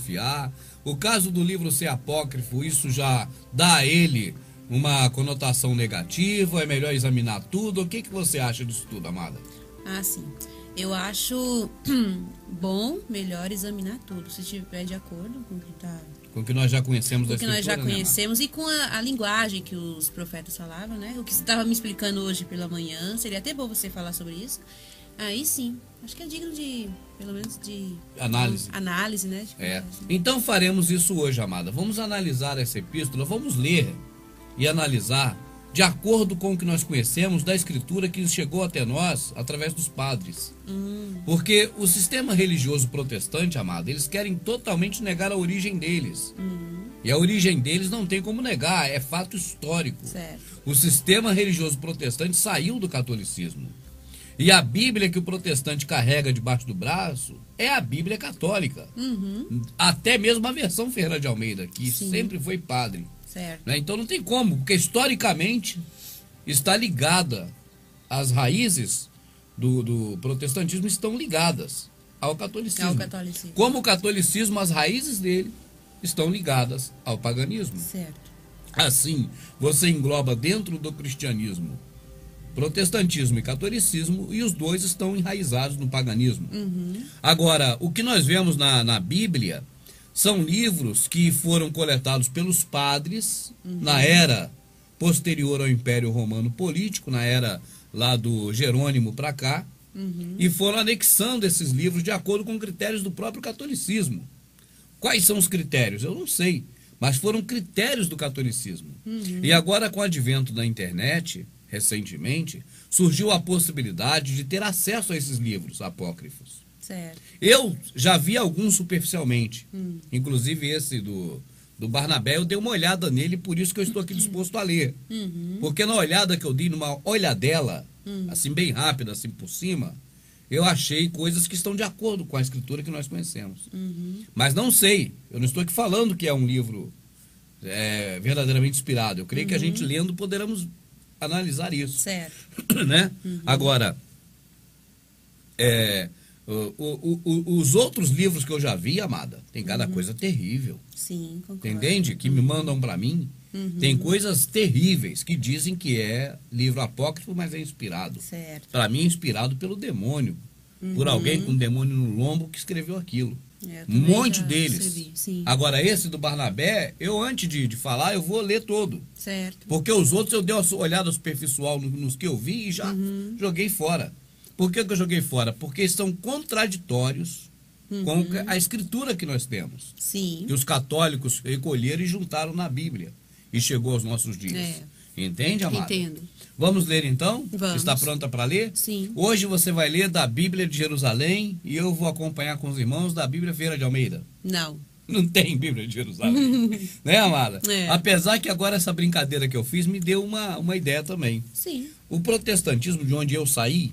confiar. O caso do livro ser apócrifo, isso já dá a ele uma conotação negativa, é melhor examinar tudo. O que você acha disso tudo, amada? Ah, sim. Eu acho bom, melhor examinar tudo, se estiver de acordo com o que está... Com o que nós já conhecemos da Escritura, nós já né, conhecemos, e com a linguagem que os profetas falavam, né? O que você estava me explicando hoje pela manhã, seria até bom você falar sobre isso. Aí sim, acho que é digno de, pelo menos de... Análise, né? Então faremos isso hoje, amada. Vamos analisar essa epístola, vamos ler e analisar de acordo com o que nós conhecemos da Escritura que chegou até nós através dos padres. Porque o sistema religioso protestante, amado, eles querem totalmente negar a origem deles. E a origem deles não tem como negar, é fato histórico. Certo. O sistema religioso protestante saiu do catolicismo. E a Bíblia que o protestante carrega debaixo do braço é a Bíblia católica. Até mesmo a versão Ferreira de Almeida, que sempre foi padre. Certo. Né? Então não tem como, porque historicamente está ligada, as raízes do protestantismo estão ligadas ao catolicismo. Como o catolicismo, as raízes dele estão ligadas ao paganismo. Certo. Assim, você engloba dentro do cristianismo protestantismo e catolicismo, e os dois estão enraizados no paganismo. Agora, o que nós vemos na Bíblia são livros que foram coletados pelos padres na era posterior ao Império Romano Político, na era lá do Jerônimo para cá, e foram anexando esses livros de acordo com critérios do próprio catolicismo. Quais são os critérios? Eu não sei, mas foram critérios do catolicismo. E agora, com o advento da internet, recentemente, surgiu a possibilidade de ter acesso a esses livros apócrifos. Certo. Eu já vi alguns superficialmente, inclusive esse do Barnabé, eu dei uma olhada nele, por isso que eu estou aqui disposto a ler. Porque na olhada que eu dei, numa olhadela, assim bem rápida, assim por cima, eu achei coisas que estão de acordo com a Escritura que nós conhecemos. Mas não sei, eu não estou aqui falando que é um livro verdadeiramente inspirado. Eu creio que a gente lendo poderemos analisar isso. Certo. Né? Agora, os outros livros que eu já vi, amada, tem cada coisa terrível. Sim, concordo. Entende? Que me mandam para mim. Tem coisas terríveis que dizem que é livro apócrifo, mas é inspirado. Certo. Para mim é inspirado pelo demônio. Por alguém com um demônio no lombo que escreveu aquilo. Um monte deles. Agora, esse do Barnabé, eu antes de falar, eu vou ler todo. Certo. Porque os outros eu dei uma olhada superficial nos que eu vi e já joguei fora. Por que eu joguei fora? Porque são contraditórios com a Escritura que nós temos. Sim. Que os católicos recolheram e juntaram na Bíblia. E chegou aos nossos dias. Entende, amada? Entendo. Vamos ler então? Vamos. Está pronta para ler? Sim. Hoje você vai ler da Bíblia de Jerusalém e eu vou acompanhar com os irmãos da Bíblia Ferreira de Almeida. Não. Não tem Bíblia de Jerusalém. Né, amada? Apesar que agora essa brincadeira que eu fiz me deu uma ideia também. Sim. O protestantismo, de onde eu saí,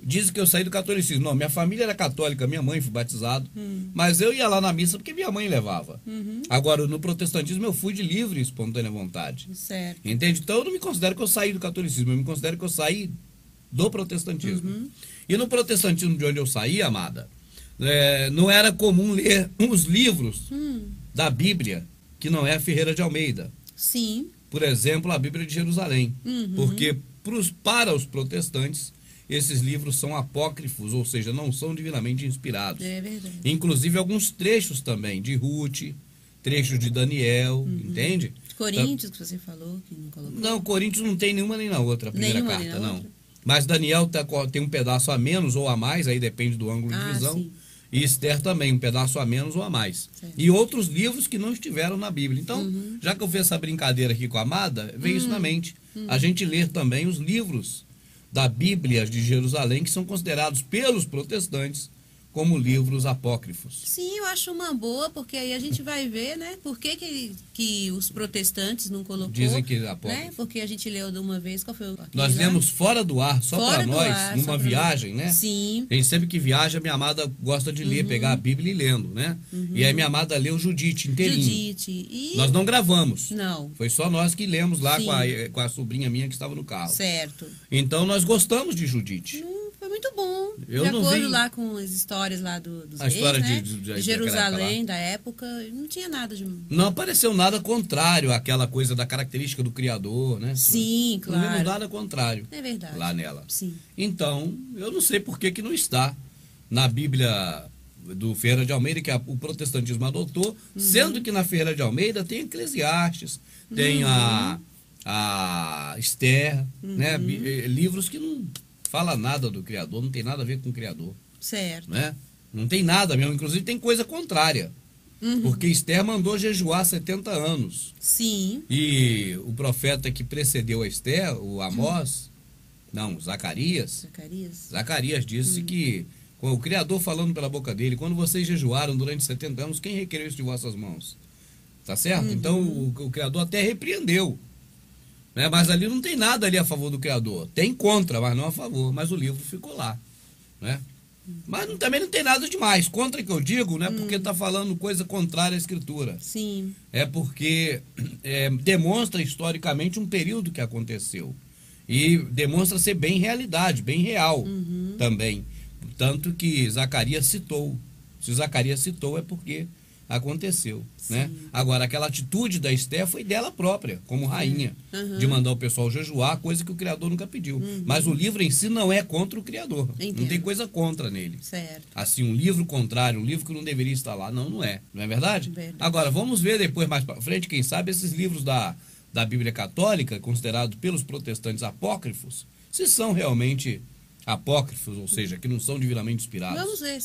diz que eu saí do catolicismo. Não, minha família era católica, minha mãe foi batizado, mas eu ia lá na missa porque minha mãe levava. Agora, no protestantismo, eu fui de livre e espontânea vontade. Certo. Entende? Então, eu não me considero que eu saí do catolicismo, eu me considero que eu saí do protestantismo. E no protestantismo de onde eu saí, amada, não era comum ler uns livros da Bíblia, que não é a Ferreira de Almeida. Sim. Por exemplo, a Bíblia de Jerusalém. Porque para os protestantes, esses livros são apócrifos, ou seja, não são divinamente inspirados. É verdade. Inclusive alguns trechos também, de Ruth, trechos de Daniel, entende? Coríntios, que você falou, que não colocou. Não, Coríntios não tem nenhuma nem na outra, a primeira Nenhuma, carta, nem na não. outra. Mas Daniel tem um pedaço a menos ou a mais, aí depende do ângulo de visão. Sim. E Esther também, um pedaço a menos ou a mais. Certo. E outros livros que não estiveram na Bíblia. Então, já que eu fiz essa brincadeira aqui com a Amada, veio isso na mente. A gente ler também os livros da Bíblia de Jerusalém, que são considerados pelos protestantes como livros apócrifos. Sim, eu acho uma boa, porque aí a gente vai ver, né, por que os protestantes não colocou. Dizem que é apócrifo. Né, porque a gente leu de uma vez, qual foi o... Nós lemos fora do ar, só para nós, numa viagem, né? Sim. A gente sempre que viaja, minha amada gosta de ler, pegar a Bíblia e ir lendo, né? E aí minha amada leu Judite inteirinho. Judite. E... Nós não gravamos. Não. Foi só nós que lemos lá com a sobrinha minha que estava no carro. Certo. Então nós gostamos de Judite. Foi muito bom. Eu de não acordo vi... lá com as histórias lá dos a reis, história né? de Jerusalém, da época, não tinha nada de... Não apareceu nada contrário àquela coisa da característica do Criador, né? Sim, claro. Não vimos nada contrário. É verdade. Lá nela. Sim. Então, eu não sei por que não está na Bíblia do Ferreira de Almeida, que o protestantismo adotou, sendo que na Ferreira de Almeida tem Eclesiastes, tem a Esther, né? Livros que não fala nada do Criador, não tem nada a ver com o Criador. Certo. Né? Não tem nada mesmo, inclusive tem coisa contrária. Porque Esther mandou jejuar 70 anos. Sim. E o profeta que precedeu a Esther, o Amós, não, Zacarias disse que, com o Criador falando pela boca dele, quando vocês jejuaram durante 70 anos, quem requereu isso de vossas mãos? Tá certo? Então o Criador até repreendeu. Né? Mas ali não tem nada ali a favor do Criador. Tem contra, mas não a favor. Mas o livro ficou lá. Né? Mas também não tem nada demais. Contra que eu digo, não é porque está falando coisa contrária à Escritura. Sim. É porque demonstra historicamente um período que aconteceu. E demonstra ser bem realidade, bem real também. Tanto que Zacarias citou. Se Zacarias citou é porque aconteceu. Né? Agora, aquela atitude da Esther foi dela própria, como rainha, de mandar o pessoal jejuar, coisa que o Criador nunca pediu. Mas o livro em si não é contra o Criador. Entendo. Não tem coisa contra nele. Certo. Assim, um livro contrário, um livro que não deveria estar lá, não é. Não é verdade? Verdade. Agora, vamos ver depois, mais para frente, quem sabe, esses livros da Bíblia Católica, considerados pelos protestantes apócrifos, se são realmente apócrifos, ou seja, que não são divinamente inspirados. Vamos ver.